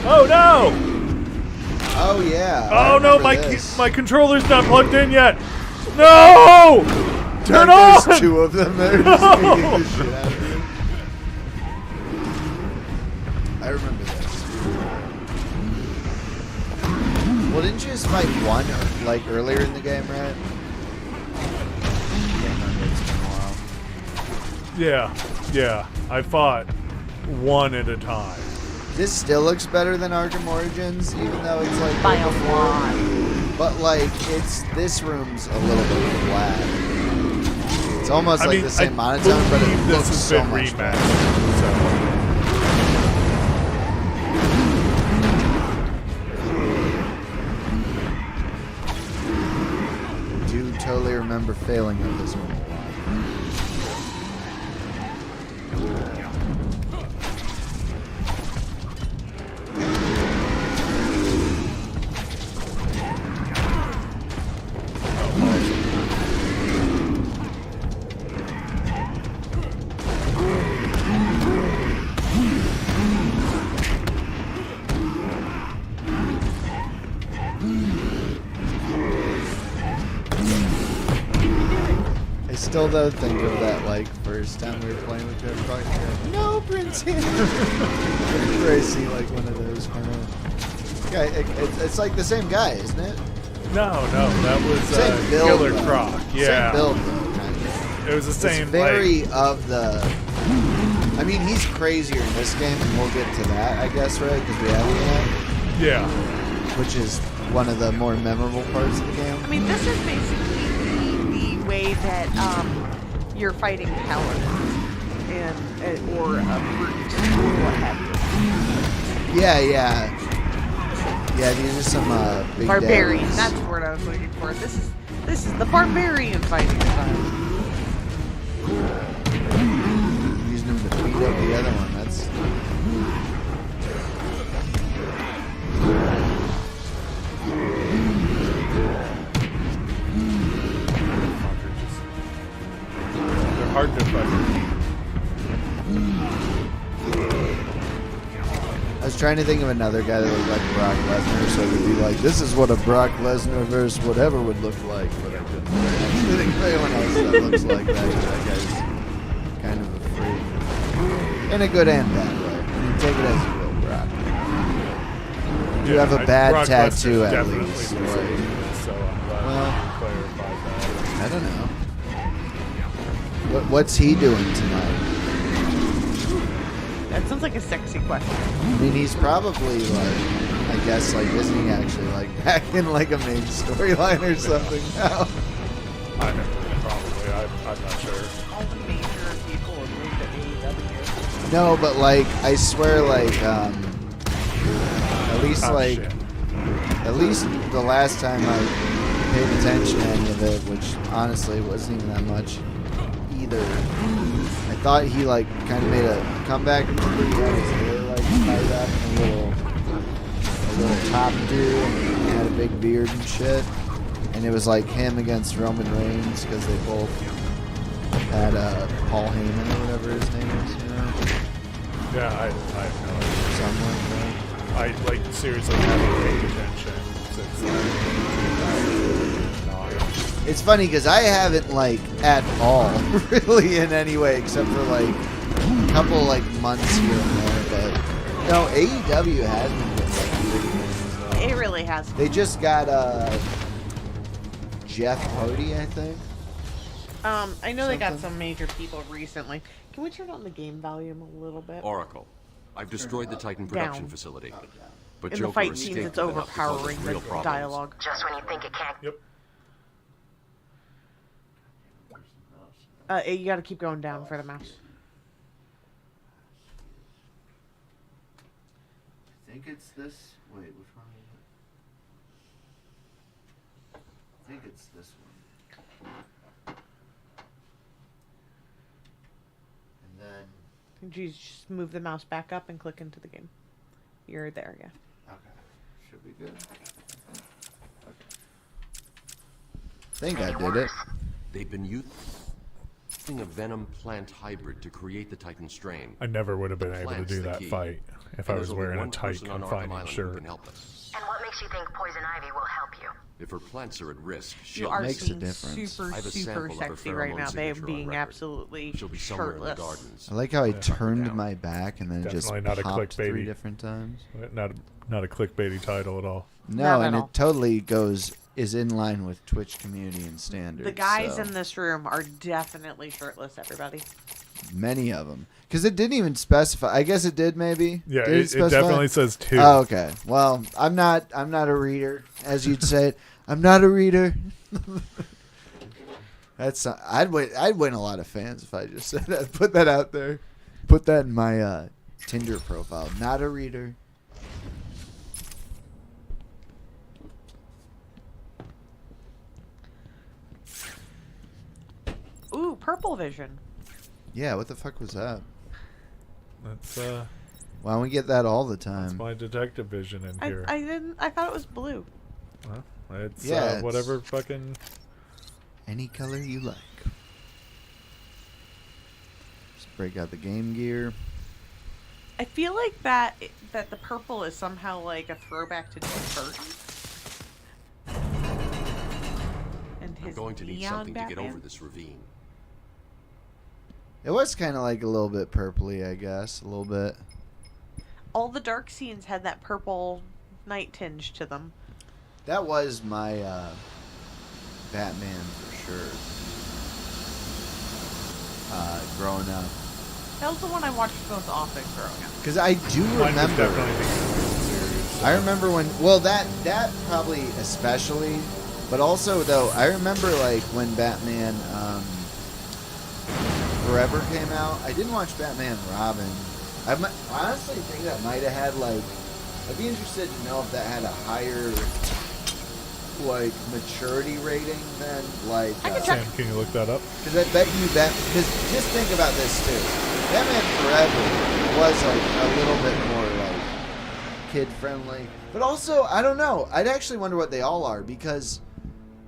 Oh no! Oh yeah. Oh no, this. my controller's not plugged in yet. No! Turn on! There's two of them that are just beating the shit out of you. I remember this. Well, didn't you just fight one like earlier in the game, right? Can't remember. It's been a while. Yeah. I fought one at a time. This still looks better than Arkham Origins, even though it's like by a lot. But like, this room's a little bit flat. It's almost like the same monotone, but it looks so much better. I do totally remember failing at this one a lot. Still though think of that like first time we were playing with Jeff Rock. No, Prince. Whenever I see like one of those kind of guy, it's like the same guy, isn't it? No, that was same build, Killer though. Croc. Yeah, same build though. Kind of. It was the same. It's very of the. I mean, he's crazier in this game, and we'll get to that, I guess, right? Because we haven't yet. Yeah. Which is one of the more memorable parts of the game. I mean, this is basically the way that you're fighting paladins or a brute or what have you. Yeah. These are some big barbarian. daddies. That's the word I was looking for. This is the barbarian fighting style. Using him to beat up the other one. That's. They're hard to fight. I was trying to think of another guy that looked like Brock Lesnar, so it would be like, this is what a Brock Lesnar versus whatever would look like, but I couldn't actually think of anyone else that looks like that. That guy's kind of a freak. In a good and bad way. I mean, take it as you will, Brock. You have a bad Brock tattoo Lesnar's at definitely least. was Right? so I'm glad you clarified that. I don't know. What's he doing tonight? That sounds like a sexy question. I mean, he's probably like, I guess, like, isn't he actually like back in like a main storyline or something now? Probably. I'm not sure. All the major people have moved to AEW. No, but like, I swear, like, at least the last time I paid attention to any of it, which honestly wasn't even that much either. I thought he like kind of made a comeback. Remember, he had his hair like tied up in a little top do, and he had a big beard and shit. And it was like him against Roman Reigns because they both had Paul Heyman or whatever his name is, you know? Yeah, I have no idea. Something like that. I like seriously haven't paid attention since It's funny because I haven't like at all really in any way except for like a couple like months here and there. But no, AEW has been doing like big things. Though. It really has. They just got Jeff Hardy, I think. I know they got some major people recently. Can we turn on the game volume a little bit? Oracle, I've destroyed the Titan production Down. facility. But In Joker the fight escaped scenes, it's with enough to cause us overpowering real the problems. dialogue. Just when you think it can't. Yep. You got to keep going down for the mouse. I think it's this. Wait, which one is it? I think it's this one. And then. You just move the mouse back up and click into the game. You're there, yeah. Okay. Should be good. Okay. I think I did it. They've been used. crafting a venom plant hybrid to create the Titan strain. I never would have been The able to plant's do the that key. fight if And I there's was only wearing a one tight person on Arkham confining Island who shirt. can help us. And what makes you think Poison Ivy will help you? If her plants are at risk, You she'll are makes a seeing difference. super, I have a super sample of her sexy right pheromone now. They are signature on being record. absolutely She'll be somewhere in the shirtless. gardens. I like how I turned down. my back and then it just Definitely not a popped clickbaity. 3 different times. Not a clickbaity title at all. No, Not at and all. it totally is in line with Twitch community and standards. The guys so. in this room are definitely shirtless, everybody. Many of them. Because it didn't even specify. I guess it did maybe. Yeah, Did it specify? definitely says 2. Oh, okay. Well, I'm not a reader, as you'd say it. I'm not a reader. I'd win a lot of fans if I just said that. Put that out there. Put that in my Tinder profile. Not a reader. Ooh, purple vision. Yeah, what the fuck was that? That's Why don't we get that all the that's time? my detective vision in here. I didn't. I thought it was blue. Well, it's Yeah, it's- whatever fucking. Any color you like. Just break out the Game Gear. I feel like that the purple is somehow like a throwback to Tim Burton. And I'm his going to need neon something to Batman. get over this ravine. It was kind of like a little bit purpley, I guess. A little bit. All the dark scenes had that purple night tinge to them. That was my Batman for sure. Growing up. That was the one I watched most often growing up. Because I do Mine was remember. definitely the series. I remember when. Well, that probably especially. But also, though, I remember like when Batman Forever came out. I didn't watch Batman Robin. I honestly think that might have had like. I'd be interested to know if that had a higher like maturity rating than like. I can check. Sam, can you look that up? Because I bet you that. Because just think about this too. Batman Forever was like a little bit more like kid friendly, but also I don't know. I'd actually wonder what they all are because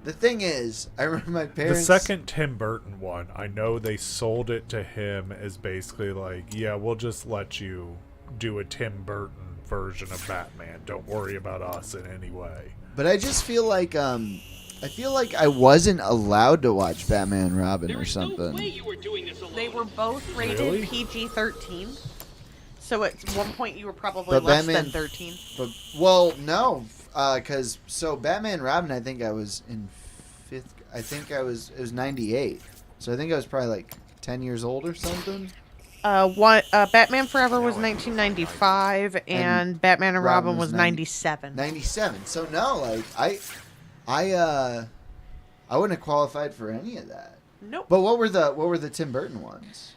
the thing is, I remember my parents. The second Tim Burton one, I know they sold it to him as basically like, yeah, we'll just let you do a Tim Burton version of Batman. Don't worry about us in any way. But I just feel like I wasn't allowed to watch Batman and Robin or something. They were both rated Really? PG-13. So at one point you were probably But less Batman- than 13. But well, no, because Batman and Robin, I think I was in 5th. I think it was 98. So I think I was probably like 10 years old or something. Batman Forever was 1995, and Batman and Robin was 97. 97. So no, like I wouldn't have qualified for any of that. Nope. But what were the Tim Burton ones?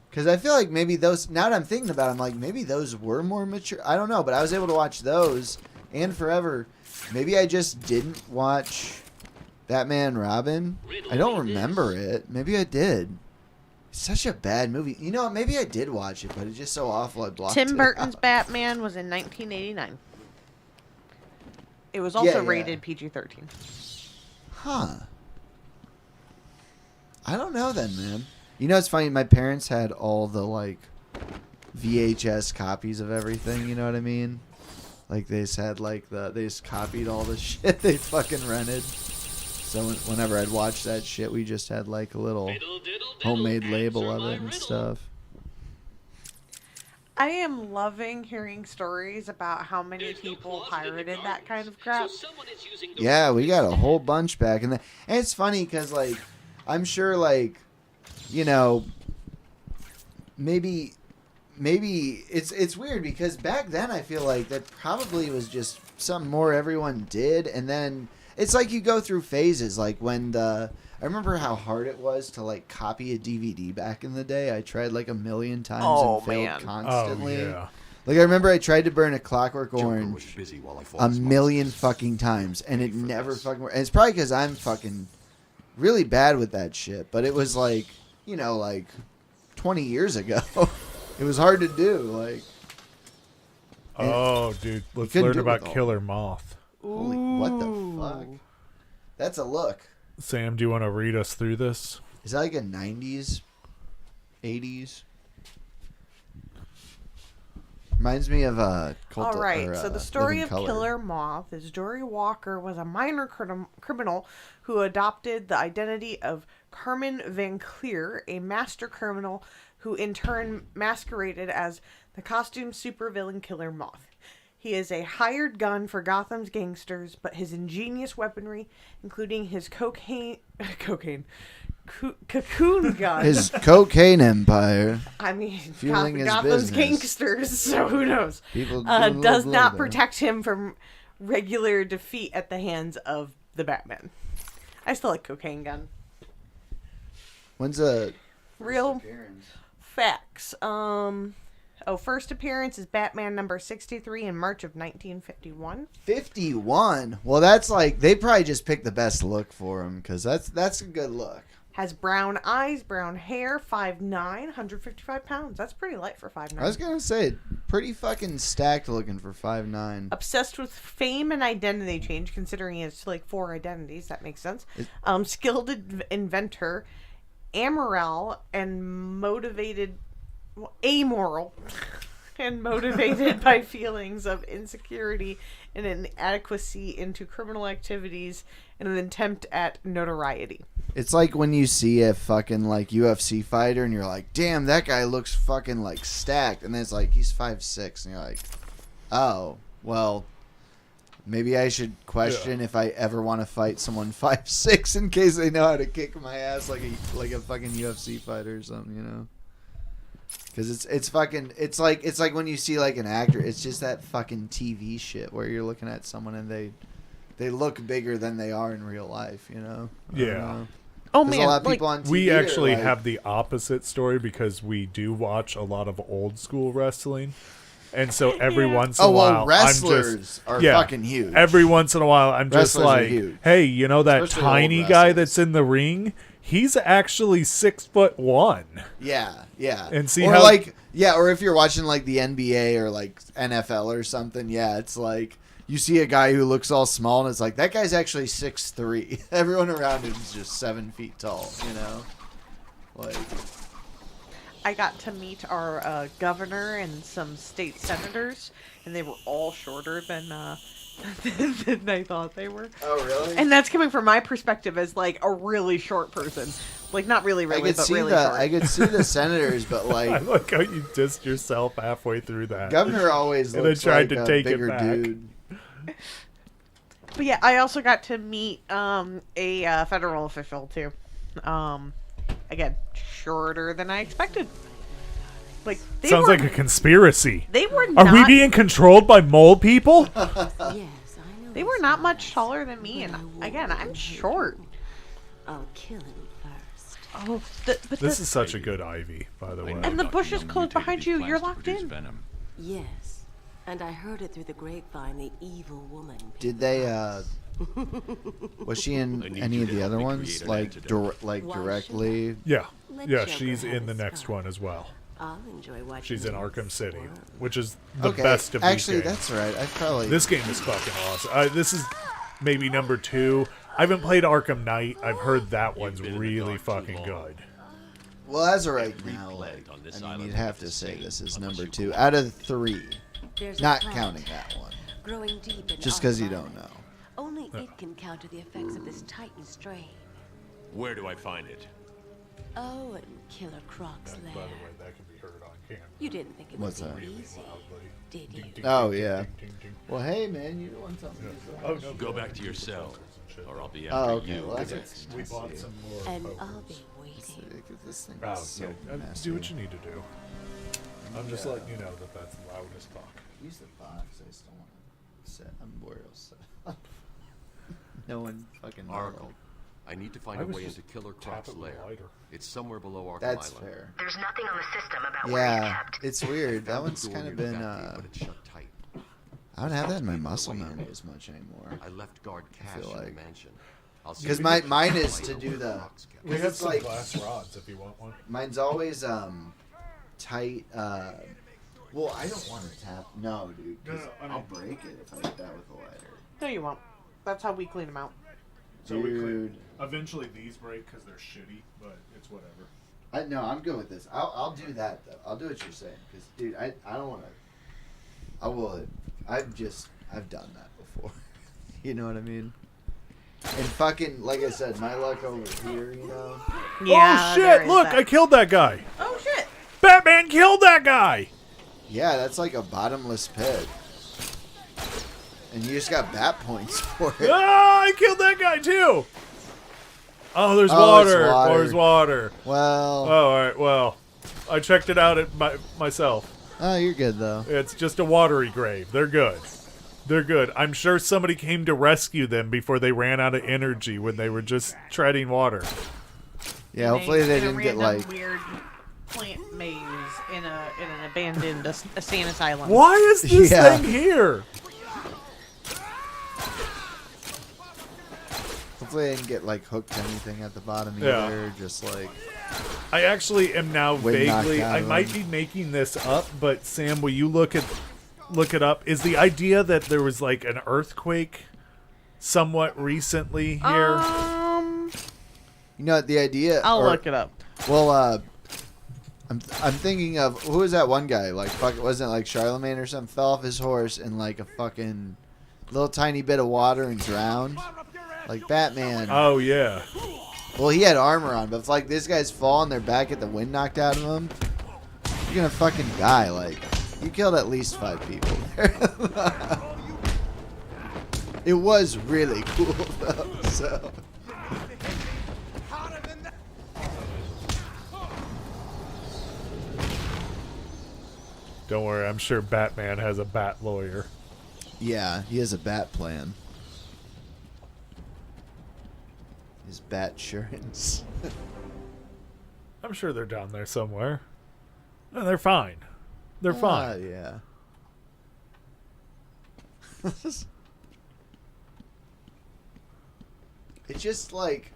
Because I feel like maybe those. Now that I'm thinking about it, I'm like maybe those were more mature. I don't know, but I was able to watch those and Forever. Maybe I just didn't watch Batman and Robin. I don't remember it. Maybe I did. It's such a bad movie. You know, maybe I did watch it, but it's just so awful I blocked it Tim Burton's out. Batman was in 1989. It was also Yeah. rated PG-13. Huh. I don't know then, man. You know, it's funny. My parents had all the, like, VHS copies of everything. You know what I mean? Like, they just had, like, they just copied all the shit they fucking rented. So whenever I'd watch that shit, we just had, like, a little homemade label of it and stuff. I am loving hearing stories about how many people pirated that kind of crap. Yeah, we got a whole bunch back. And it's funny because, like, I'm sure, like, you know, maybe it's weird because back then I feel like that probably was just something more everyone did. And then it's like you go through phases. Like when I remember how hard it was to, like, copy a DVD back in the day. I tried, like, 1,000,000 times and failed man. constantly. Oh, yeah. Like, I remember I tried to burn A Clockwork Joker was Orange busy while I fought a his million monsters. fucking times, and it Ready for never this. fucking worked. And it's probably because I'm fucking really bad with that shit. But it was like, you know, like 20 years ago. It was hard to do. Like, Oh, dude, let's couldn't learn do it about with all- Killer Moth. holy, what the fuck? That's a look. Sam, do you want to read us through this? Is that like a 90s, 80s? Reminds me of All right, so the story Living of Color. Killer Moth is Dory Walker was a minor criminal who adopted the identity of Carmen Van Cleer, a master criminal who in turn masqueraded as the costume supervillain Killer Moth. He is a hired gun for Gotham's gangsters, but his ingenious weaponry, including his cocoon gun. His cocaine empire. I mean, Fueling his Gotham's business. gangsters, so who knows? People Does love not that. protect him from regular defeat at the hands of the Batman. I still like cocaine gun. When's a Real appearance? facts. First appearance is Batman number 63 in March of 1951. 51. Well, that's like they probably just picked the best look for him because that's a good look. Has brown eyes, brown hair, 5'9", 155 pounds. That's pretty light for 5'9". I was gonna say pretty fucking stacked looking for 5'9". Obsessed with fame and identity change, considering he has like 4 identities. That makes sense. Skilled inventor, amoral and motivated, amoral, and motivated by feelings of insecurity and inadequacy into criminal activities in an attempt at notoriety. It's like when you see a fucking like UFC fighter and you're like, damn, that guy looks fucking like stacked, and then it's like he's 5'6", and you're like, oh, well, maybe I should question if I ever want to fight someone 5'6" in case they know how to kick my ass like a fucking UFC fighter or something, you know? Because it's like when you see like an actor, it's just that fucking TV shit where you're looking at someone and they look bigger than they are in real life, you know? I don't know. Oh There's man, a lot of people on TV We that are actually like- have the opposite story because we do watch a lot of old school wrestling. And so every once in a while, wrestlers are fucking huge. Every once in a while, I'm just Wrestlers are like, huge. hey, you know that Especially old tiny guy wrestlers. that's in the ring? He's actually 6'1". Yeah. And see or how- or if you're watching like the NBA or like NFL or something, it's like you see a guy who looks all small and it's like that guy's actually 6'3". Everyone around him is just 7 feet tall, you know? Like I got to meet our governor and some state senators, and they were all shorter than than I thought they were. oh really? And that's coming from my perspective as like a really short person, like not really, I could but see really the short. I could see the senators, but I like like how you dissed yourself halfway through that. governor always And I looks tried like to a take it bigger back. dude. But yeah, I also got to meet a federal official too. Again, shorter than I expected. Like they Sounds were, like a conspiracy. they were Are not. we being controlled by mole people? Yes, I know. They were not much taller than me, and again, I'm short. I'll kill him first. Oh, This is such a good Ivy, by the way. and the bush is close behind you. You're locked in. Venom. Yes, and I heard it through the grapevine. The evil woman. Did they was she in I need any you of to the help other me ones create an like antidote. Why should directly? Yeah. Let Yeah, Joker she's have in the his next fun. one as well. I'll enjoy watching. She's in him Arkham City, squirm. which is the Okay, best of actually, these games. that's right. I probably This game is fucking awesome. This is maybe number 2. I haven't played Arkham Knight. I've heard that one's been in the really dark too fucking long. good. well as of right Every now. plant on this I mean, island you'd have is the to say same, this is unless number you 2 grow out of 3, There's a not plant counting that one. growing deep in Just our because you environment. don't know. Only it can counter the effects of this Titan strain. Where do I find it? Oh, and Killer Croc's By lair. the way, that can be heard on camera. You didn't think it What's would be that? easy, did you? Oh yeah. Well, hey man, you don't want something. Oh, no, Go back to your cell, or I'll be Oh, after okay. you. Well, that's next. We bought some more. And pokers. I'll be waiting. This thing Oh, is so yeah. messy. Do what you need to do. I'm just letting you know that that's the loudest talk. Use the box. I just don't want to set. I'm worried. No one fucking. Oracle, I need to find I a was way just into Killer Croc's tapping the lair. lighter. It's somewhere below Arkham That's Island. fair. There's nothing on the system about where it's Yeah, kept. it's weird. That Found the one's door kind of near the been. factory, but it's shut tight. I don't have that in my Keep it muscle away. memory as much anymore. I left guard cash feel in like- the mansion. I'll see Because if my we can mine find is a to way do where the. Croc's kept. We have it's some like glass rods if you want one. mine's always tight. Well, I don't want to tap. No, dude. 'Cause No, I mean- I'll break it if I hit that with a lighter. No, you won't. That's how we clean them out. So we clean. Dude. Eventually these break because they're shitty, but it's whatever. No, I'm good with this. I'll do that though. I'll do what you're saying, because dude, I don't want to. I will. I've done that before. You know what I mean? And fucking, like I said, my luck over here, you know. Yeah. Oh shit! Look, I killed that guy. Oh shit! Batman killed that guy. Yeah, that's like a bottomless pit. And you just got bat points for it. Ah, I killed that guy too. Oh, there's Oh, water. it's water. There's water. Well. Oh, all right. Well, I checked it out myself. Oh, you're good though. It's just a watery grave. They're good. They're good. I'm sure somebody came to rescue them before they ran out of energy when they were just treading water. Yeah, hopefully they didn't get random like. weird plant maze in an abandoned insane asylum. Why is this Yeah. thing here? Hopefully they didn't get like hooked to anything at the bottom Yeah. either. Just like. I actually am now Wind knocked vaguely. out I of might them. be making this up, but Sam, will you look it up? Is the idea that there was like an earthquake somewhat recently here? You know the idea. I'll look it up. Well, I'm thinking of who was that one guy? Like, fuck, it wasn't like Charlemagne or something. Fell off his horse in like a fucking little tiny bit of water and drowned. Like Batman. Oh yeah. Well, he had armor on, but if like this guy's falling, they're back at the wind knocked out of him. You're gonna fucking die. Like, you killed at least 5 people there. It was really cool though. So. Don't worry, I'm sure Batman has a bat lawyer. Yeah, he has a bat plan. His bat insurance. I'm sure they're down there somewhere. No, they're fine. They're fine. Yeah. It's just like,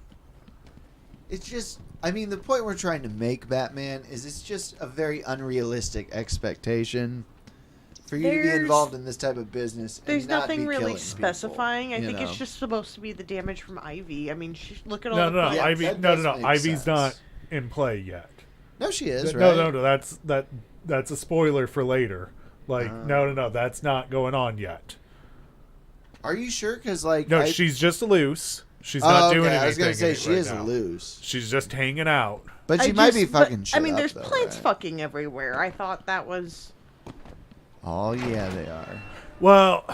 I mean, the point we're trying to make, Batman, is it's just a very unrealistic expectation for you to be involved in this type of business. There's and not nothing be really killing specifying. people, I think you it's know? just supposed to be the damage from Ivy. I mean, look at all No, the no, plants. Yeah, Ivy. that No, does no, no. make Ivy's sense. not in play yet. No, she is, No, right? no. That's a spoiler for later. Like, no. That's not going on yet. Are you sure? Because like, No, she's just loose. She's not doing anything. I was gonna say in it she right is now. loose, She's just hanging out. but she I might be just- fucking but, shit I mean, up, there's though, plants right? fucking everywhere. I thought that was. Oh yeah, they are. Well,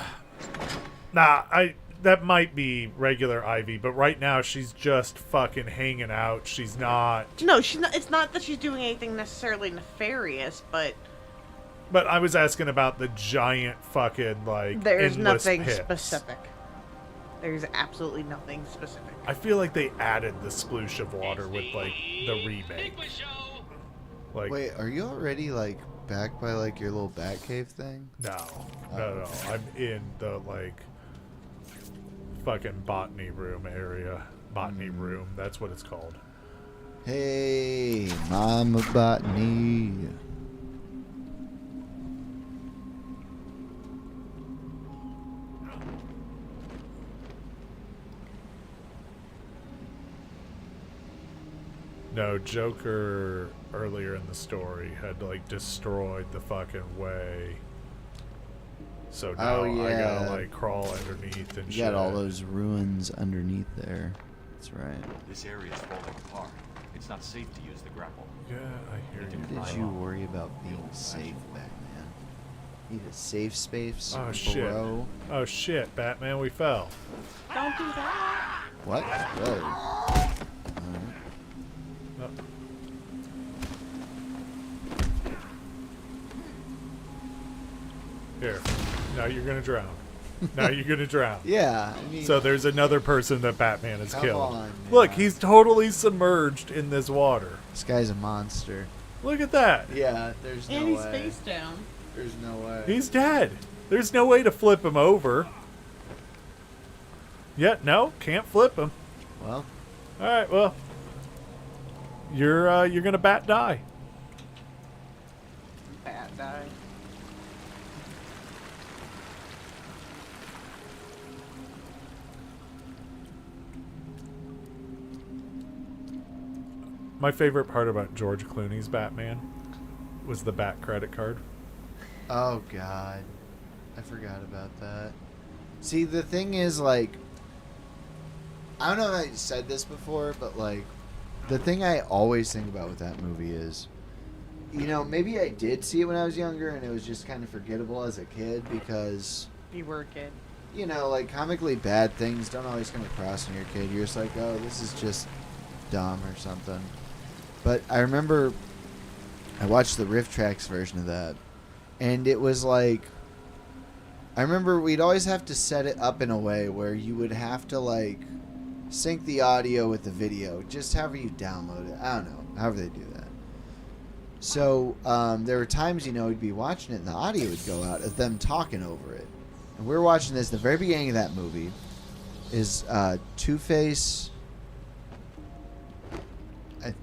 that might be regular Ivy, but right now she's just fucking hanging out. She's not. No, she's not. It's not that she's doing anything necessarily nefarious, but But I was asking about the giant fucking like. there's endless nothing pits. specific. There's absolutely nothing specific. I feel like they added the sploosh of water with like the remake. Like, Wait, are you already like back by like your little bat cave thing? no. I'm in the like fucking botany room area. Botany room. That's what it's called. Hey, Mama Botany. No, Joker earlier in the story had like destroyed the fucking way. So now Oh, I yeah. gotta like crawl underneath and You shit. got all those ruins underneath there. That's right. This area is falling apart. It's not safe to use the grapple. Yeah, I hear you. When did you worry about being safe, Batman? Need a safe space, Oh shit. bro. Oh shit, Batman, we fell. Don't do that. What? Whoa. Oh. Here. Now you're gonna drown. Now you're gonna drown. Yeah, I mean, So there's another person that Batman has Come killed. on, Look, man. he's totally submerged in this water. this guy's a monster. Look at that. Yeah, there's no And he's way. face down. There's no way. He's dead. There's no way to flip him over. Yeah, no, can't flip him. Well, All right, well, you're gonna bat die. Bad guy. My favorite part about George Clooney's Batman was the Bat credit card. Oh, God. I forgot about that. See, the thing is, like, I don't know if I said this before, but, like, the thing I always think about with that movie is, you know, maybe I did see it when I was younger and it was just kind of forgettable as a kid because... You were a kid. You know, like, comically bad things don't always come across when you're a kid. You're just like, oh, this is just dumb or something. But I remember I watched the Riff Tracks version of that, and it was like... I remember we'd always have to set it up in a way where you would have to, like, sync the audio with the video, just however you download it. I don't know, however they do that. So there were times, you know, we'd be watching it and the audio would go out of them talking over it. And we were watching this, the very beginning of that movie is Two-Face,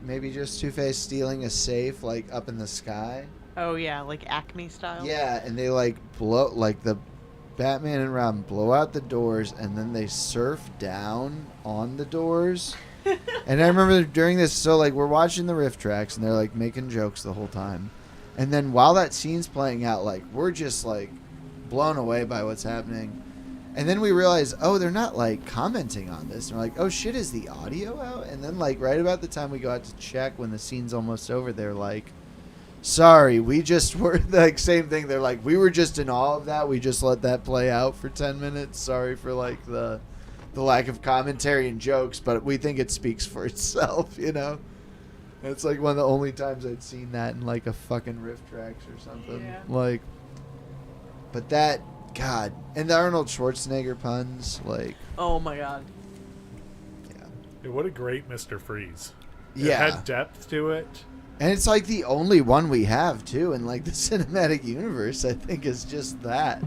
maybe just Two-Face stealing a safe, like, up in the sky. Oh, yeah, like Acme style? Yeah, and they, like, blow, like, the Batman and Robin blow out the doors, and then they surf down on the doors. And I remember during this, so, like, we're watching the Riff Tracks, and they're, like, making jokes the whole time. And then while that scene's playing out, like, we're just, like, blown away by what's happening. And then we realize, oh, they're not, like, commenting on this. And we're like, oh, shit, is the audio out? And then, like, right about the time we go out to check when the scene's almost over, they're like, sorry, we just were, like, same thing. They're like, we were just in awe of that. We just let that play out for 10 minutes. Sorry for, like, the lack of commentary and jokes, but we think it speaks for itself, you know? And it's, like, one of the only times I'd seen that in, like, a fucking Riff Tracks or something. Yeah. Like, but that, God. And the Arnold Schwarzenegger puns, like. Oh, my God. Yeah. Yeah, what a great Mr. Freeze. Yeah. It had depth to it. And it's like the only one we have, too, in, like, the cinematic universe, I think, is just that.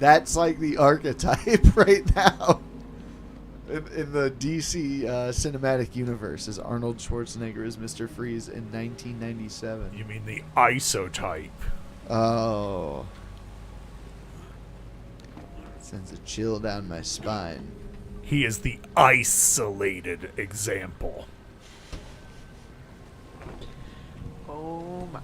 That's, like, the archetype right now in the DC cinematic universe, is Arnold Schwarzenegger as Mr. Freeze in 1997. You mean the isotype. Oh. Sends a chill down my spine. He is the isolated example. Oh, my.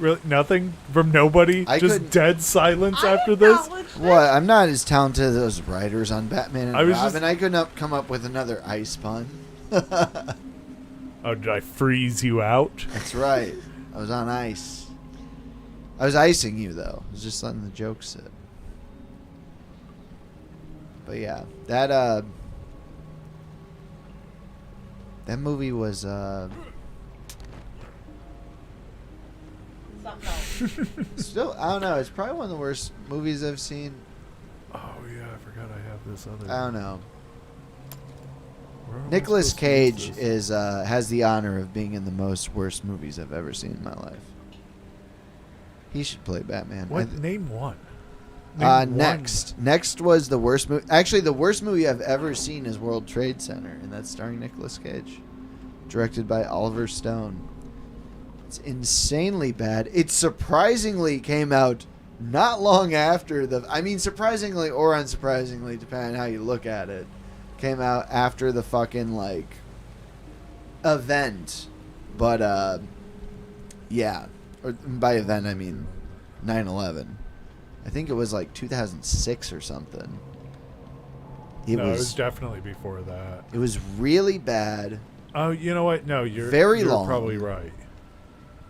Really? Nothing from nobody? I Just couldn't- dead silence I after this? acknowledge that. What? I'm not as talented as those writers on Batman and I was Robin. just- I couldn't come up with another ice pun. Oh, did I freeze you out? That's right. I was on ice. I was icing you, though. I was just letting the joke sit. But yeah, that movie was Something else. still, I don't know. It's probably one of the worst movies I've seen. Oh, yeah, I forgot I have this other. I don't know. Where am I Nicolas supposed to use Cage this? is has the honor of being in the most worst movies I've ever seen in my life. He should play Batman. What? Name one. Name one. Next was the worst movie. Actually, the worst movie I've ever seen is World Trade Center, and that's starring Nicolas Cage, directed by Oliver Stone. It's insanely bad. It surprisingly came out not long after the. I mean, surprisingly or unsurprisingly, depending on how you look at it, came out after the fucking like event. But yeah, or by event I mean 9/11. I think it was like 2006 or something. It was definitely before that. It was really bad. Oh, you know what? No, you're Very long. probably right.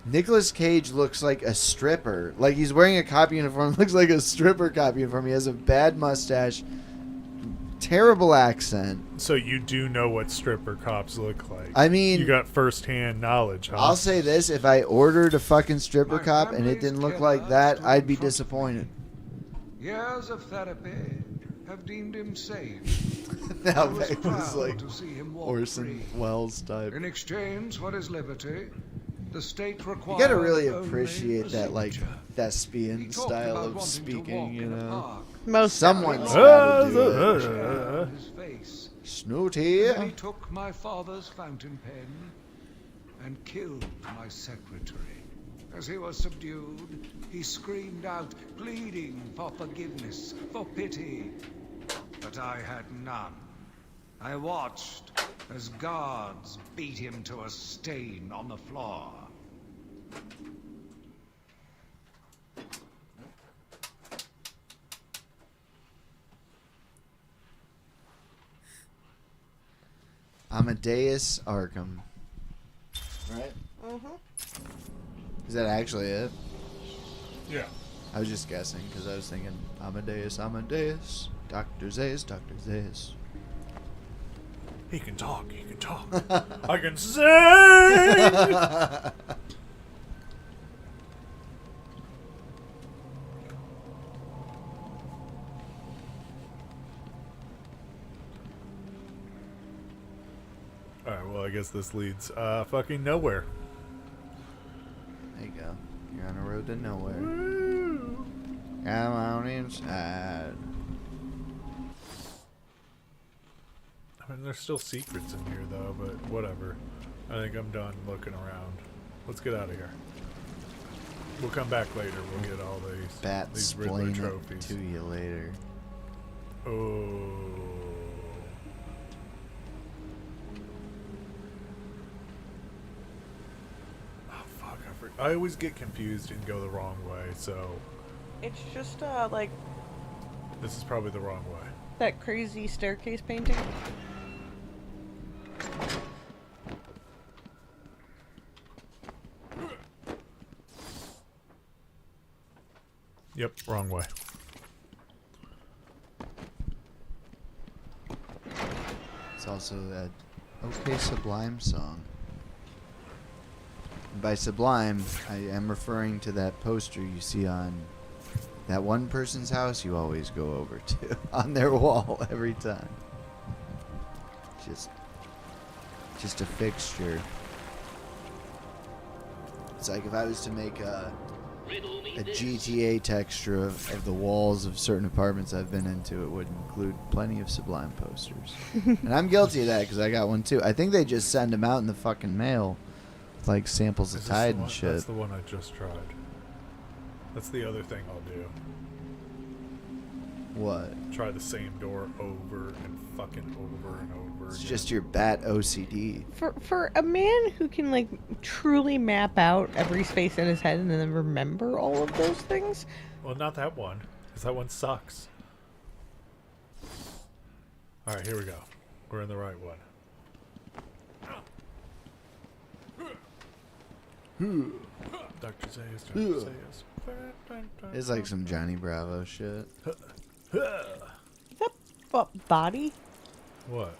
Nicolas Cage looks like a stripper. Like he's wearing a cop uniform. Looks like a stripper cop uniform. He has a bad mustache. Terrible accent. So you do know what stripper cops look like. I mean, you got first-hand knowledge, huh? I'll say this. If I ordered a fucking stripper cop and it didn't look like that, I'd be disappointed. Years of therapy have deemed him safe. Now I was that was proud like to see him walk Orson free. Welles type. In exchange for his liberty, the state required You gotta really only appreciate a that, like, signature. thespian He talked style about of wanting to speaking, walk you in a know. park. Most Someone's definitely. gotta do it. Hair on his face. Snooty. Then he took my father's fountain pen and killed my secretary. As he was subdued, he screamed out, pleading for forgiveness, for pity. But I had none, I watched as guards beat him to a stain on the floor. Amadeus Arkham. Right? Mm-hmm. Is that actually it? Yeah. I was just guessing because I was thinking Amadeus, Amadeus, Dr. Zayas, Dr. Zayas. He can talk. He can talk. I can sing. Alright, well, I guess this leads fucking nowhere. There you go. You're on a road to nowhere. Come on inside. I mean, there's still secrets in here, though, but whatever. I think I'm done looking around. Let's get out of here. We'll come back later. We'll get all these Riddler Bat-splain trophies. it to you later. Oh. I always get confused and go the wrong way, so It's just like this is probably the wrong way. that crazy staircase painting. Yep, wrong way. It's also that OK Sublime song. And by Sublime, I am referring to that poster you see on that one person's house you always go over to on their wall every time. Just a fixture. It's like if I was to make a GTA texture of the walls of certain apartments I've been into, it would include plenty of Sublime posters. And I'm guilty of that because I got one too. I think they just send them out in the fucking mail, with like samples of Tide and shit. That's the one I just tried. That's the other thing I'll do. What? Try the same door over and fucking over and over It's again. just your bat OCD. For a man who can like truly map out every space in his head and then remember all of those things. Well, not that one, because that one sucks. Alright, here we go. We're in the right one. Dr. Zayas, Dr. Zayas. It's like some Johnny Bravo shit. Is that body? What?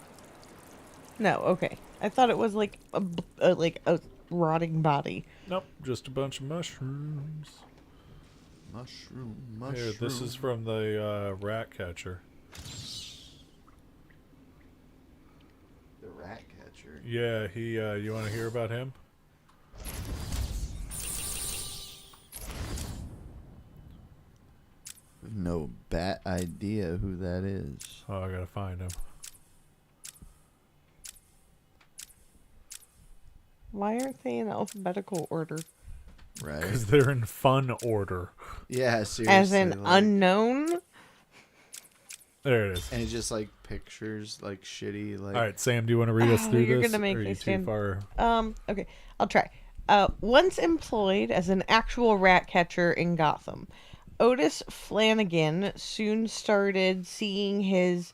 No, okay. I thought it was like a rotting body. Nope, just a bunch of mushrooms. Mushroom. Here, this is from the rat catcher. The rat catcher. Yeah, he, you want to hear about him? No bat idea who that is. Oh, I gotta find him. Why aren't they in alphabetical order? Right? Because they're in fun order. Yeah, seriously. As in unknown? There it is. And it's just like pictures, like shitty, like. All right, Sam, do you want to read us through You're this? gonna make or are me you too stand. far? Okay, I'll try. Once employed as an actual rat catcher in Gotham, Otis Flanagan soon started using his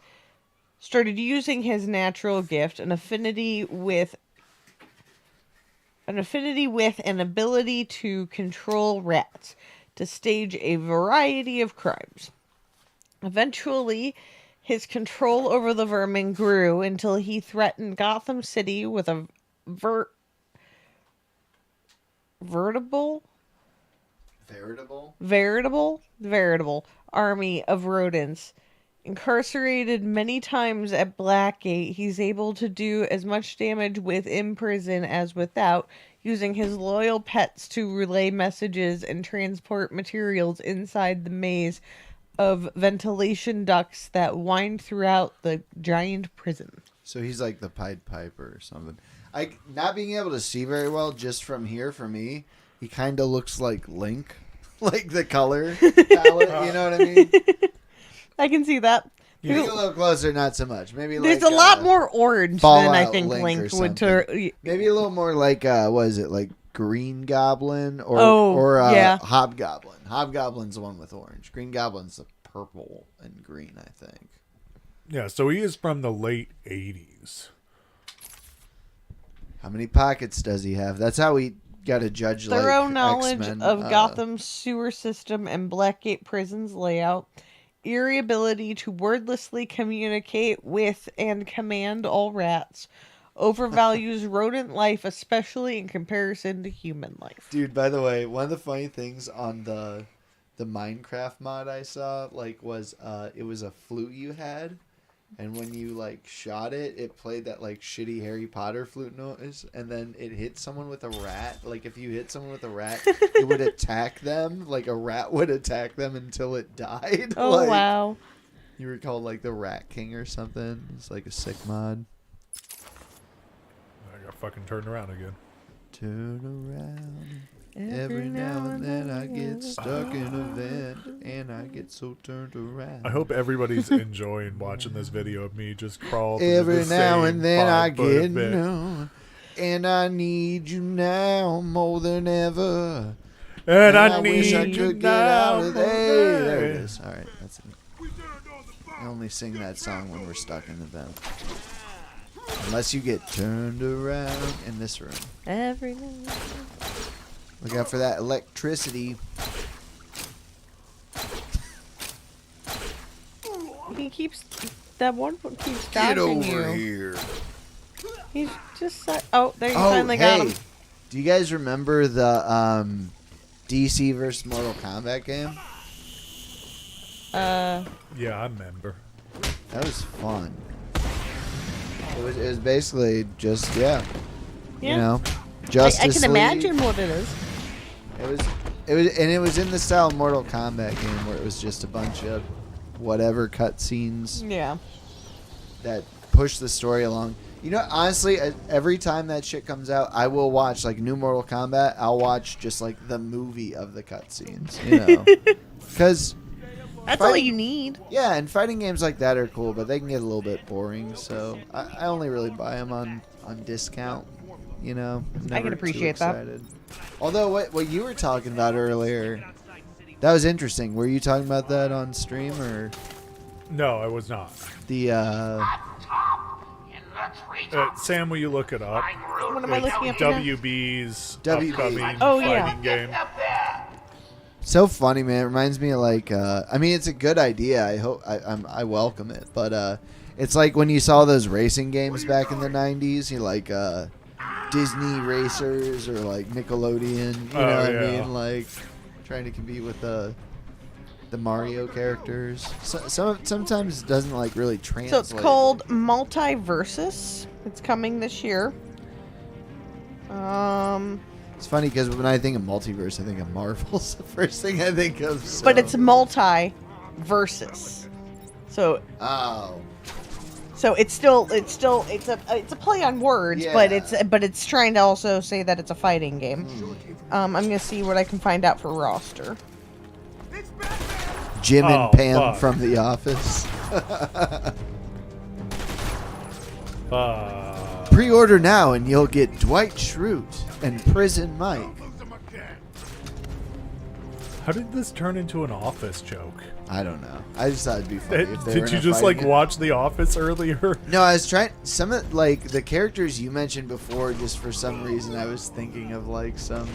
natural gift, an affinity with an ability to control rats, to stage a variety of crimes. Eventually, his control over the vermin grew until he threatened Gotham City with a veritable army of rodents. Incarcerated many times at Blackgate, he's able to do as much damage within prison as without, using his loyal pets to relay messages and transport materials inside the maze of ventilation ducts that wind throughout the giant prison. So he's like the Pied Piper or something. Not being able to see very well just from here, for me, he kind of looks like Link. Like the color palette, you know what I mean? I can see that. Maybe a little closer, not so much. Maybe There's like, a lot more orange than I Fallout think Link or Link would something. Maybe a little more like what is it, like Green Goblin or yeah. Hobgoblin. Hobgoblin's the one with orange. Green Goblin's the purple and green, I think. Yeah, so he is from the late 80s. How many pockets does he have? That's how we got to judge Thorough like knowledge X-Men. of Gotham's sewer system and Blackgate Prison's layout. Eerie ability to wordlessly communicate with and command all rats. Overvalues rodent life, especially in comparison to human life. Dude, by the way, one of the funny things on the Minecraft mod I saw, like, was it was a flute you had, and when you like shot it, it played that like shitty Harry Potter flute noise, and then it hit someone with a rat. Like, if you hit someone with a rat, it would attack them. Like, a rat would attack them until it died. Oh, like, wow. You were called like the Rat King or something. It's like a sick mod. I got fucking turned around again. Turn around. Every now and then I get stuck in a vent and I get so turned around. I hope everybody's enjoying watching this video of me just crawl through Every the now same and then I 5 foot get of bit. known, and I need you now more than ever. And I wish I need could you get out of now. there. There it is. All right, that's it. I only sing that song when we're stuck in the vent. Unless you get turned around in this room. Every night. Look out for that electricity. He keeps... That one keeps Get dodging over you. here. He's just... Oh, there you Oh, finally hey. got him. Do you guys remember the DC versus Mortal Kombat game? Yeah, I remember. That was fun. It was basically just you know, Justice I can League. imagine what it is. It was in the style of Mortal Kombat game where it was just a bunch of whatever cutscenes Yeah. that push the story along. You know, honestly, every time that shit comes out, I will watch like new Mortal Kombat. I'll watch just like the movie of the cutscenes, you know, because That's all you need. yeah, and fighting games like that are cool, but they can get a little bit boring. So I only really buy them on discount. You know, I'm never I can appreciate too excited. Although what you were talking about earlier, that was interesting. Were you talking about that on stream or No, I was not. the? Sam, will you look it up? What am I looking up now? WB's WB. upcoming Oh, fighting yeah. game. So funny, man. It reminds me of like, I mean, it's a good idea. I hope I welcome it, but it's like when you saw those racing games back in the '90s. You like Disney racers or like Nickelodeon. You know what I mean? Like trying to compete with the Mario characters. Sometimes it doesn't like really translate. So it's called Multiversus. It's coming this year. It's funny because when I think of multiverse, I think of Marvel's the first thing I think of. So. But it's multi-versus. So Oh. so it's a play on words, Yeah. but it's trying to also say that it's a fighting game. I'm gonna see what I can find out for roster. Jim and Oh, Pam fuck. from The Office. Pre-order now and you'll get Dwight Schrute and Prison Mike. How did this turn into an Office joke? I don't know. I just thought it'd be funny if they were Did in you a just like fighting game. watch The Office earlier? No, I was trying. Some of like the characters you mentioned before. Just for some reason, I was thinking of like some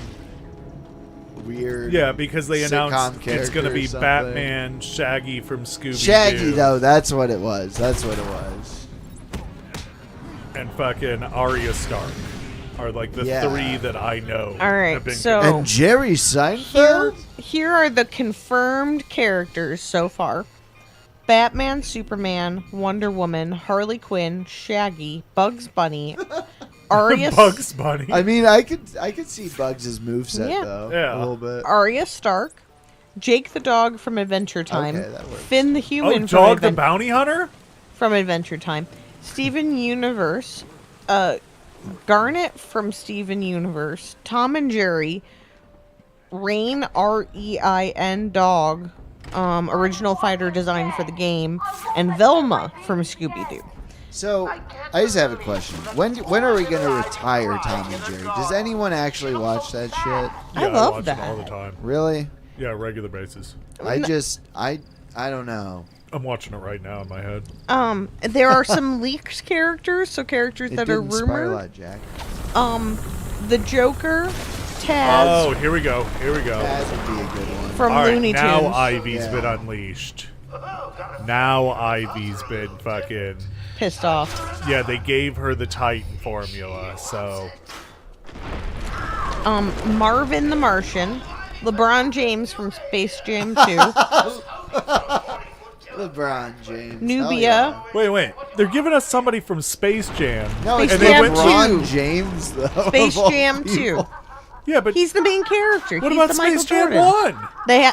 weird. Yeah, because they sitcom announced it's going to character be or something. Batman, Shaggy from Scooby-Doo. Shaggy though. That's what it was. That's what it was. And fucking Arya Stark are like the Yeah. 3 that I know. All right, have been so- confirmed. And Jerry Seinfeld. Here are the confirmed characters so far. Batman, Superman, Wonder Woman, Harley Quinn, Shaggy, Bugs Bunny, Arya Bugs Bunny. I mean, I could see Bugs' moveset Yeah. though. Yeah. A little bit. Arya Stark, Jake the dog from Adventure Time, Okay, that works. Finn the oh, human Dog the from, Bounty Hunter? from Adventure Time, Steven Universe, Garnet from Steven Universe, Tom and Jerry, Rain, Rein dog, original fighter design for the game, and Velma from Scooby-Doo. So, I just have a question. When are we going to retire Tom and Jerry? Does anyone actually watch that shit? Yeah, I love watch that. it all the time. Really? Yeah, regular basis. I don't know. I'm watching it right now in my head. There are some leaked characters, so characters It that did are inspire a rumored. lot, Jack. The Joker, Taz Oh, here we go. Here we go. That would be a good one. from All right, Looney Tunes. now Ivy's Yeah. been unleashed. Now Ivy's been fucking... Pissed off. Yeah, they gave her the Titan formula, so... Marvin the Martian, LeBron James from Space Jam 2, LeBron James. Nubia. Wait. They're giving us somebody from Space Jam. No, Space it's Jam LeBron 2. James, though. Space of all Jam 2. people. Yeah, but He's the main character. what He's about the Michael Space Jam Jordan. 1? They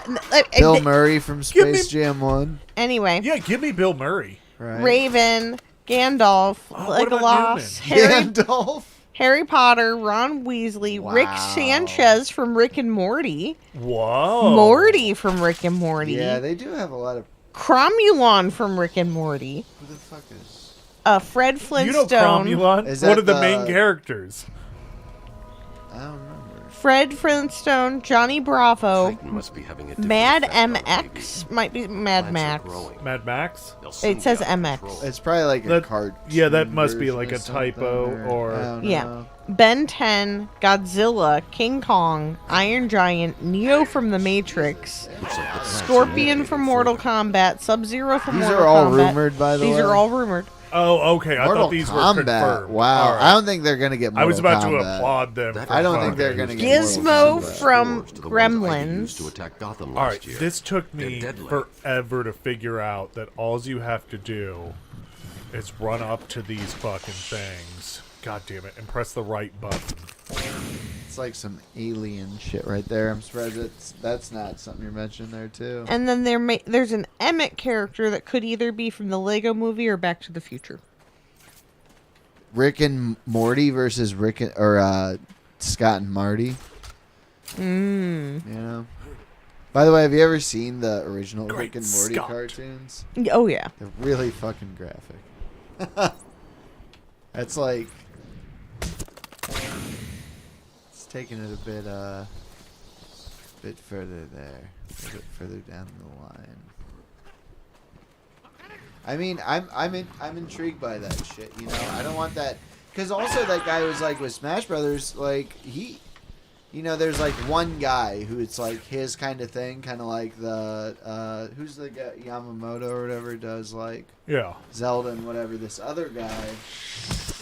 Bill Murray from Give me- Space Jam 1. Anyway, Yeah, give me Bill Murray. Right. Raven, Gandalf, what about Legolas, Newman? Gandalf. Harry Potter, Ron Weasley, Rick Wow. Sanchez from Rick and Morty, Whoa. Morty from Rick and Morty, Yeah, they do have a lot of... Cromulon from Rick and Morty, Who the fuck is... Fred You know Flintstone, Cromulon? Is One that of the the- main characters. I don't remember. Fred Flintstone, Johnny Bravo, Titan must be having a different Mad effect on MX, baby. might be Mad Plants are Max. growing. Mad Max? They'll soon It says be out of MX. control. It's probably like a That- cartoon yeah, that must be version like or a typo something, or- I don't Yeah. know. Ben 10, Godzilla, King Kong, Iron Giant, Neo from The Matrix, Looks like the plants are Scorpion mutating from Mortal further. Kombat, Sub-Zero from These Mortal are all Kombat. rumored, by the way. These are all rumored. Oh, okay. I Mortal thought these were Kombat. confirmed. Wow. All right. I don't think they're going to get Mortal I was about to Kombat. applaud them. That for I don't think fucking- they're gonna get Gizmo Mortal Kombat. from Spores to the ones Ivy Gremlins. used to attack Gotham All last right, year. this took me They're deadly. forever to figure out that all you have to do is run up to these fucking things. God damn it, and press the right button. It's like some alien shit right there. I'm surprised that's not something you're mentioning there, too. And then there's an Emmett character that could either be from the Lego movie or Back to the Future. Rick and Morty versus Scott and Marty. You know? By the way, have you ever seen the original Great Rick and Morty Scott. cartoons? Oh, yeah. They're really fucking graphic. That's like... It's taking it a bit further there. A bit further down the line. I mean, I'm intrigued by that shit, you know? I don't want that... Because also that guy was like, with Smash Brothers, like, he... You know, there's like one guy who it's like his kind of thing, kind of like the who's the guy, Yamamoto or whatever, does like Yeah. Zelda and whatever. This other guy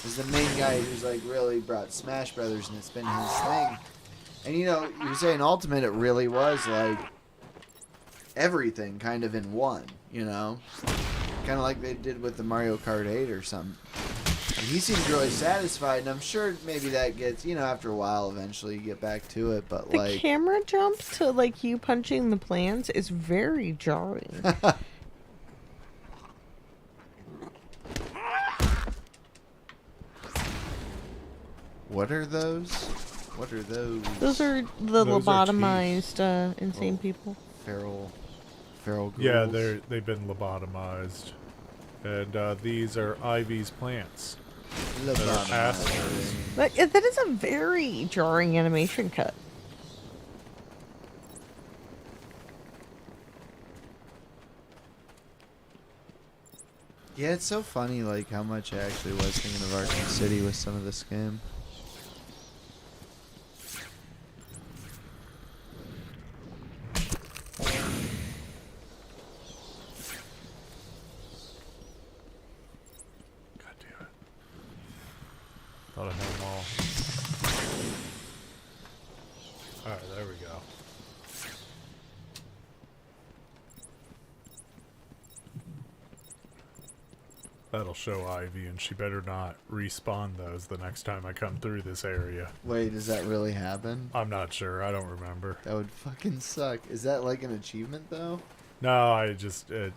is the main guy who's like really brought Smash Brothers, and it's been his thing. And you know, you say in Ultimate, it really was like everything kind of in one. You know, kind of like they did with the Mario Kart 8 or something. And he seemed really satisfied, and I'm sure maybe that gets, you know, after a while, eventually you get back to it, but The like... camera jump to, like, you punching the plants is very jarring. What are those? What are those? Those are the Those are lobotomized insane people. Feral ghouls? Yeah, they've been lobotomized. And these are Ivy's plants. That are assholes. But that is a very jarring animation cut. Yeah, it's so funny, like, how much I actually was thinking of Arkham City with some of this game. God damn it. Thought I had them all. Alright, there we go. That'll show Ivy, and she better not respawn those the next time I come through this area. Wait, does that really happen? I'm not sure. I don't remember. That would fucking suck. Is that like an achievement, though? No, I just... a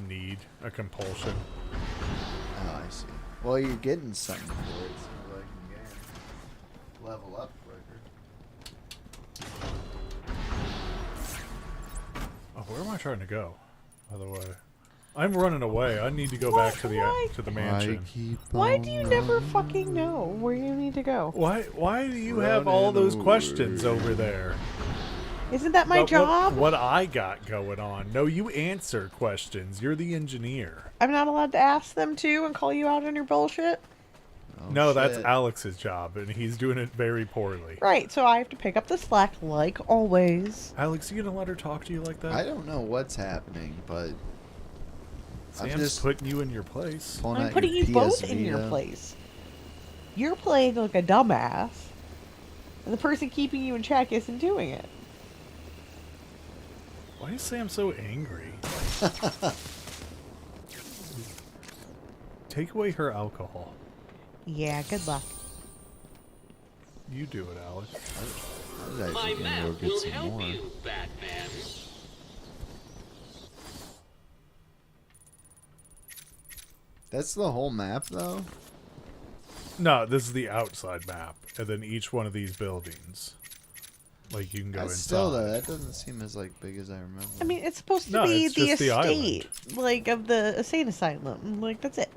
need. A compulsion. Oh, I see. Well, you're getting something for it, seems like, in the game. Level up quicker. Oh, where am I trying to go? By the way, I'm running away. I need to go back to the mansion. Why do you never fucking know where you need to go? Why do you have all those questions over there? Isn't that my job? What I got going on? No, you answer questions. You're the engineer. I'm not allowed to ask them to and call you out on your bullshit? No, that's Alex's job, and he's doing it very poorly. Right, so I have to pick up the slack like always. Alex, you gonna let her talk to you like that? I don't know what's happening, but Sam's just putting you in your place. I'm putting you both in your place. You're playing like a dumbass, and the person keeping you in check isn't doing it. Why is Sam so angry? Take away her alcohol. Yeah, good luck. You do it, Alex. I was actually gonna go get some more. Batman. That's the whole map, though? No, this is the outside map, and then each one of these buildings. Like, you can go inside. Still, though, that doesn't seem as, like, big as I remember. I mean, it's supposed to be the estate, like, of the insane asylum. Like, that's it.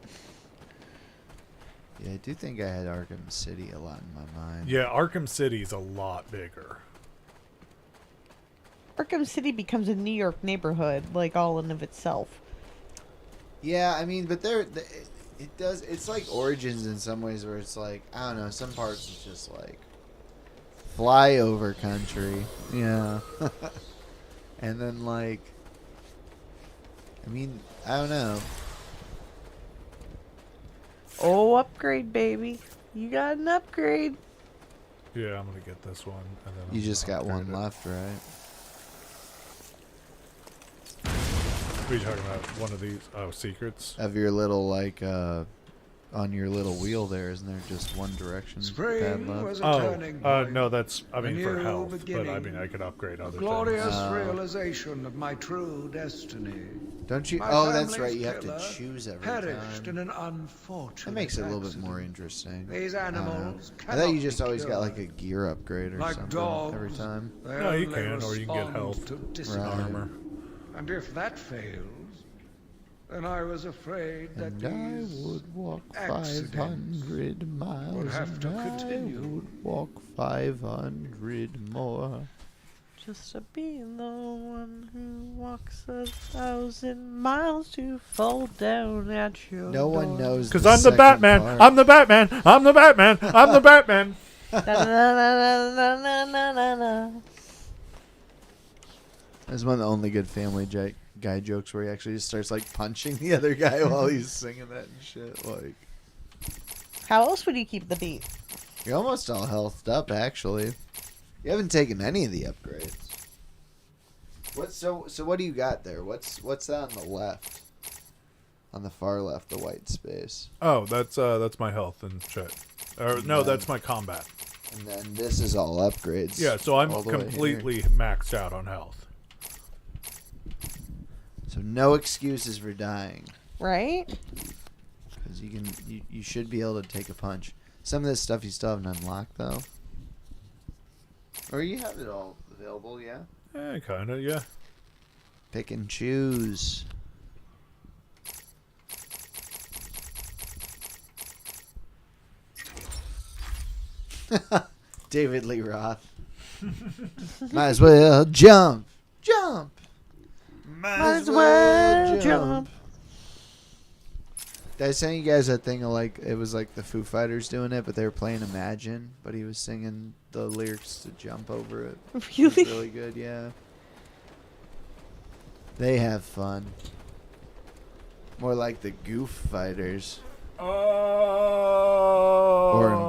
Yeah, I do think I had Arkham City a lot in my mind. Yeah, Arkham City's a lot bigger. Arkham City becomes a New York neighborhood, like, all in of itself. Yeah, I mean, but it does, it's like Origins in some ways where it's like, I don't know, some parts it's just like flyover country. Yeah. And then, like, I mean, I don't know. Oh, upgrade, baby. You got an upgrade. Yeah, I'm going to get this one. And then You just got one left, right? What are you talking about? One of these? Oh, secrets? Of your little, like, on your little wheel there, isn't there just one direction? No, that's, I mean, for health. But, I mean, I could upgrade other glorious things. realization of my true destiny. Don't you? My Oh, that's family's right. You have killer to choose every perished time. in an unfortunate That makes it a little bit accident. more interesting. These animals I thought you cannot just be always got cured. like a gear upgrade or Like something dogs, every time. they No, you only can, or you can get respond health to and discipline. armor. And if that fails, then I was afraid that And I these would walk accidents 500 miles. would have to and continue. I would walk 500 more. Just to be the one who walks 1,000 miles to fall down at your No one door. knows. Because I'm the Batman. I'm the Batman. I'm the Batman. I'm the Batman. That's one of the only good Family Guy jokes where he actually just starts like punching the other guy while he's singing that and shit. Like, How else would you keep the beat? you're almost all healthed up, actually. You haven't taken any of the upgrades. So what do you got there? What's that on the left? On the far left, the white space. Oh, that's my health and shit. Or no, that's my combat. And then this is all upgrades. Yeah, so I'm all the way completely here. maxed out on health. So no excuses for dying. Right? Because you should be able to take a punch. Some of this stuff you still haven't unlocked though. Or you have it all available, yeah? Kinda, yeah. Pick and choose. David Lee Roth. Might as well jump. Jump. Might as well jump. Did I send you guys that thing of like, it was like the Foo Fighters doing it, but they were playing Imagine, but he was singing the lyrics to jump over it. Really? It was really good, yeah. They have fun. More like the Goof Fighters. Or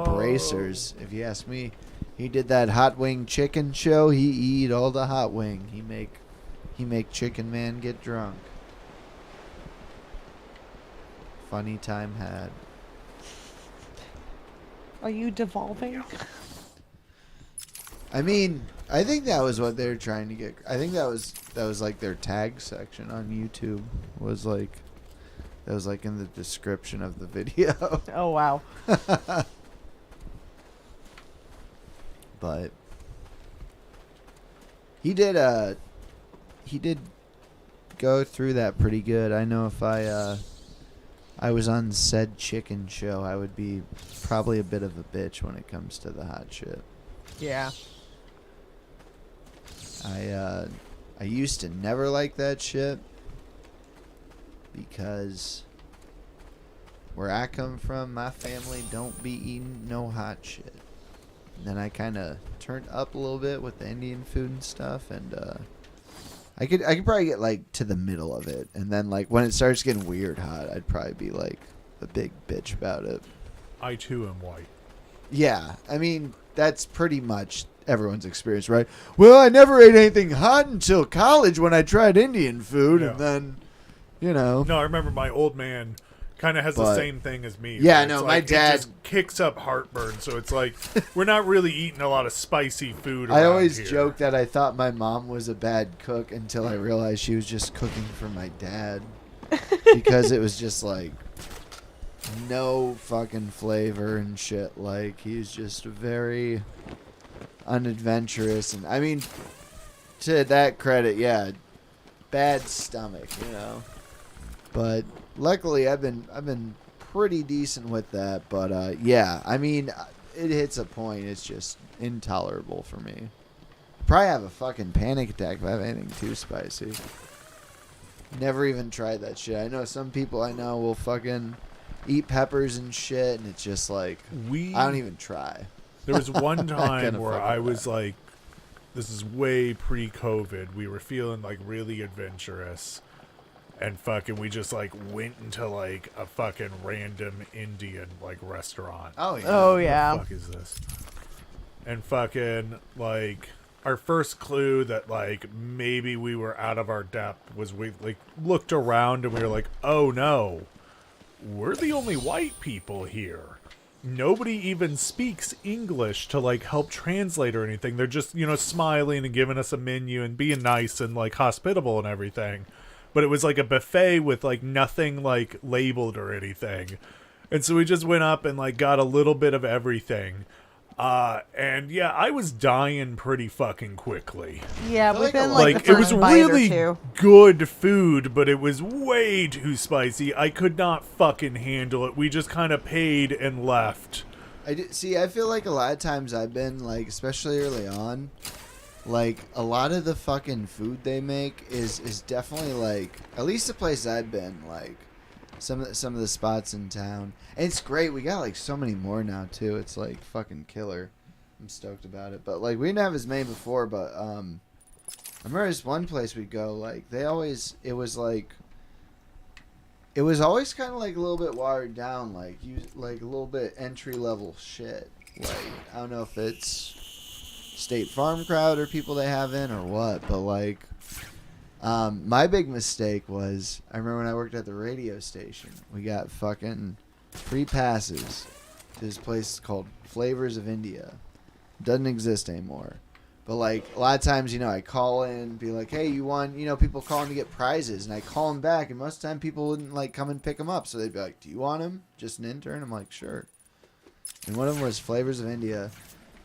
Embracers, if you ask me. He did that Hot Wing Chicken show. He eat all the hot wing. He make Chicken Man get drunk. Funny time had. Are you devolving? I mean, I think that was what they were trying to get. I think that was like their tag section on YouTube. Was like that was like in the description of the video. Oh wow. But he did go through that pretty good. I know if I was on said chicken show, I would be probably a bit of a bitch when it comes to the hot shit. Yeah. I used to never like that shit because where I come from, my family don't be eating no hot shit. And then I kind of turned up a little bit with the Indian food and stuff, and I could probably get like to the middle of it, and then like when it starts getting weird hot, I'd probably be like a big bitch about it. I too am white. Yeah, I mean that's pretty much everyone's experience, right? Well, I never ate anything hot until college when I tried Indian food, and then, you know. No, I remember my old man kind of has the same thing as me. Yeah, no, my dad it just kicks up heartburn, so it's like we're not really eating a lot of spicy food. I always here. joke that I thought my mom was a bad cook until I realized she was just cooking for my dad because it was just like no fucking flavor and shit. Like he's just very unadventurous, and I mean, to that credit, yeah, bad stomach, you know. But luckily, I've been pretty decent with that. But yeah, I mean, it hits a point. It's just intolerable for me. Probably have a fucking panic attack if I have anything too spicy. Never even tried that shit. I know some people I know will fucking eat peppers and shit, and it's just like I don't even try. There was one time where I was like, this is way pre-COVID. We were feeling like really adventurous. And fucking, we just like went into like a fucking random Indian like restaurant. Oh yeah. Oh yeah. What the fuck is this? And fucking like our first clue that like maybe we were out of our depth was we like looked around and we were like, oh no, we're the only white people here. Nobody even speaks English to like help translate or anything. They're just, you know, smiling and giving us a menu and being nice and like hospitable and everything. But it was like a buffet with like nothing like labeled or anything. And so we just went up and like got a little bit of everything. And yeah, I was dying pretty fucking quickly. Yeah, within like the it was first bite or really two. good food, but it was way too spicy. I could not fucking handle it. We just kind of paid and left. See, I feel like a lot of times I've been like, especially early on, like a lot of the fucking food they make is definitely like, at least the place I've been, like some of the spots in town. And it's great. We got like so many more now too. It's like fucking killer. I'm stoked about it. But like we didn't have as many before, but I remember this one place we'd go, like it was always kind of like a little bit watered down, like like a little bit entry level shit. Like I don't know if it's State Farm crowd or people they have in or what, but like my big mistake was I remember when I worked at the radio station, we got fucking free passes to this place called Flavors of India. Doesn't exist anymore, but like a lot of times, you know, I call in and be like, hey, you won, you know, people calling to get prizes, and I call them back, and most of the time people wouldn't like come and pick them up, so they'd be like, do you want them? Just an intern? I'm like, sure. And one of them was Flavors of India.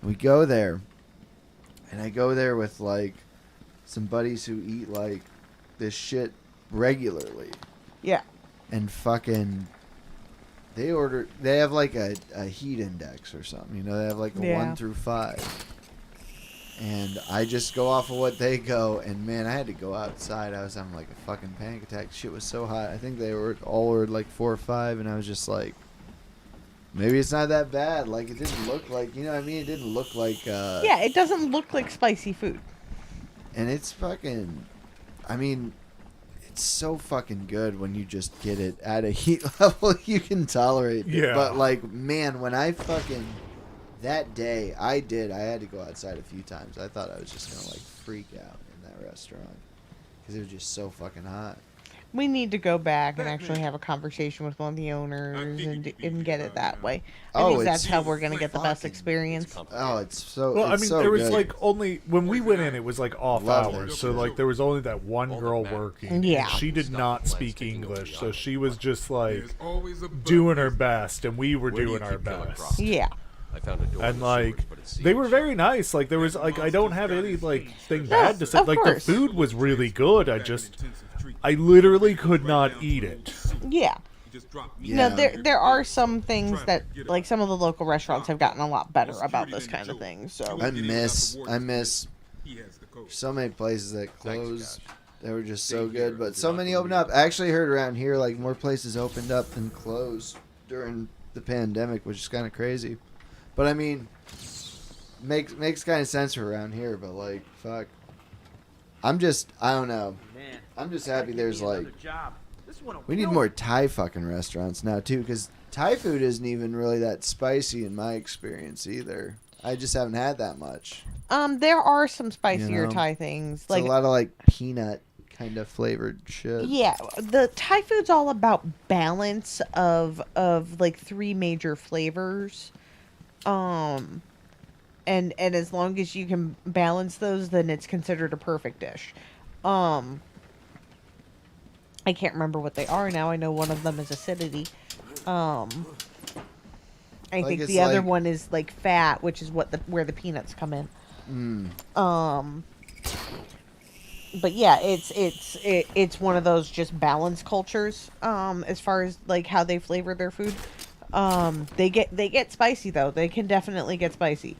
We go there. And I go there with, like, some buddies who eat, like, this shit regularly. Yeah. And fucking, they have, like, a heat index or something. You know, they have, like, a 1 through 5. And I just go off of what they go. And, man, I had to go outside. I was having, like, a fucking panic attack. Shit was so hot. I think they were all ordered, like, 4 or 5. And I was just like, maybe it's not that bad. Like, it didn't look like, you know what I mean? It didn't look like, yeah, it doesn't look like spicy food. And it's fucking, I mean, it's so fucking good when you just get it at a heat level you can tolerate. Yeah. But, like, man, when I fucking, that day, I had to go outside a few times. I thought I was just going to, like, freak out in that restaurant. Because it was just so fucking hot. We need to go back and actually have a conversation with one of the owners and get it that way. I think that's how we're going to get the best experience. Oh, it's so well, it's I mean, so there was good. like only, when we went in, it was like off Love hours. that So shit. like there was only that one girl working. Yeah. She did not speak English. So she was just like doing her best and we were doing our best. Yeah. I found a door And like they were very nice. Like there was like I don't have any like thing bad to say. Of Like course. the food was really good. I literally could not eat it. Yeah. Yeah. No, there are some things that, like, some of the local restaurants have gotten a lot better about this kind of thing. So I miss so many places that closed. They were just so good, but so many opened up. I actually heard around here, like, more places opened up than closed during the pandemic, which is kind of crazy. But I mean, makes kind of sense for around here. But like, fuck, I don't know. I'm just happy there's like, we need more Thai fucking restaurants now too, because Thai food isn't even really that spicy in my experience either. I just haven't had that much. There are some spicier You know? Thai things. It's a lot of like peanut kind of flavored shit. Yeah, the Thai food's all about balance of like 3 major flavors. And as long as you can balance those, then it's considered a perfect dish. I can't remember what they are now. I know one of them is acidity. I think the other one is like fat, which is where the peanuts come in. But yeah, it's one of those just balance cultures. As far as like how they flavor their food, they get spicy though. They can definitely get spicy.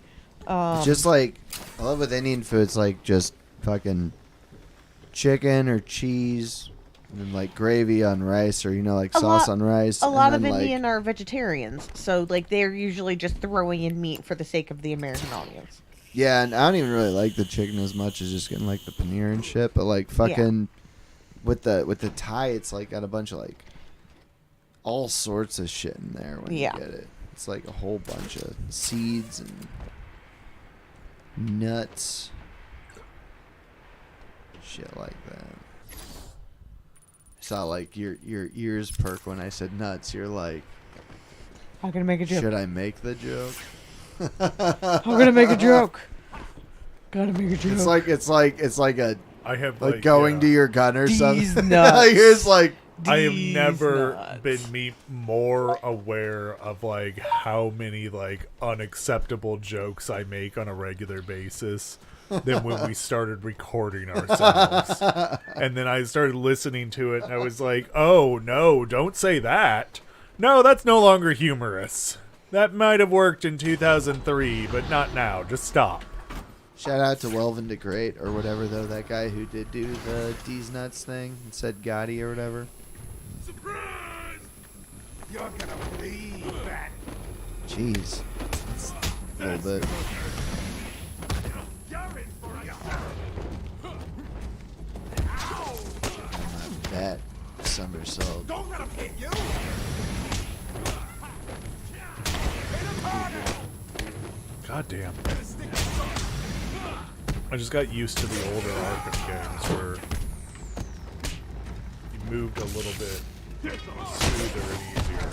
Just like, I love with Indian food, it's like just fucking chicken or cheese and then like gravy on rice, or like sauce on rice. A lot of Indian are vegetarians, so like they're usually just throwing in meat for the sake of the American audience. Yeah, and I don't even really like the chicken as much as just getting like the paneer and shit, but like fucking with the Thai, it's like got a bunch of like all sorts of shit in there when you get it. It's like a whole bunch of seeds and nuts, shit like that. I saw like your ears perk when I said nuts. You're like, I'm gonna make a joke. Should I make the joke? I'm gonna make a joke. Gotta make a joke. It's like a I have like going to your gun or something. These nuts. It's like I have never been more aware of like how many like unacceptable jokes I make on a regular basis than when we started recording ourselves. And then I started listening to it and I was like, oh no, don't say that. No, that's no longer humorous. That might have worked in 2003, but not now. Just stop. Shout out to Welvin the Great or whatever, though, that guy who did do the D's Nuts thing and said Gotti or whatever. Surprise! You're gonna believe that. Jeez. It's a little bit. Not that somersault. Don't let him hit you! God damn. I just got used to the older Arkham games where you moved a little bit smoother and easier.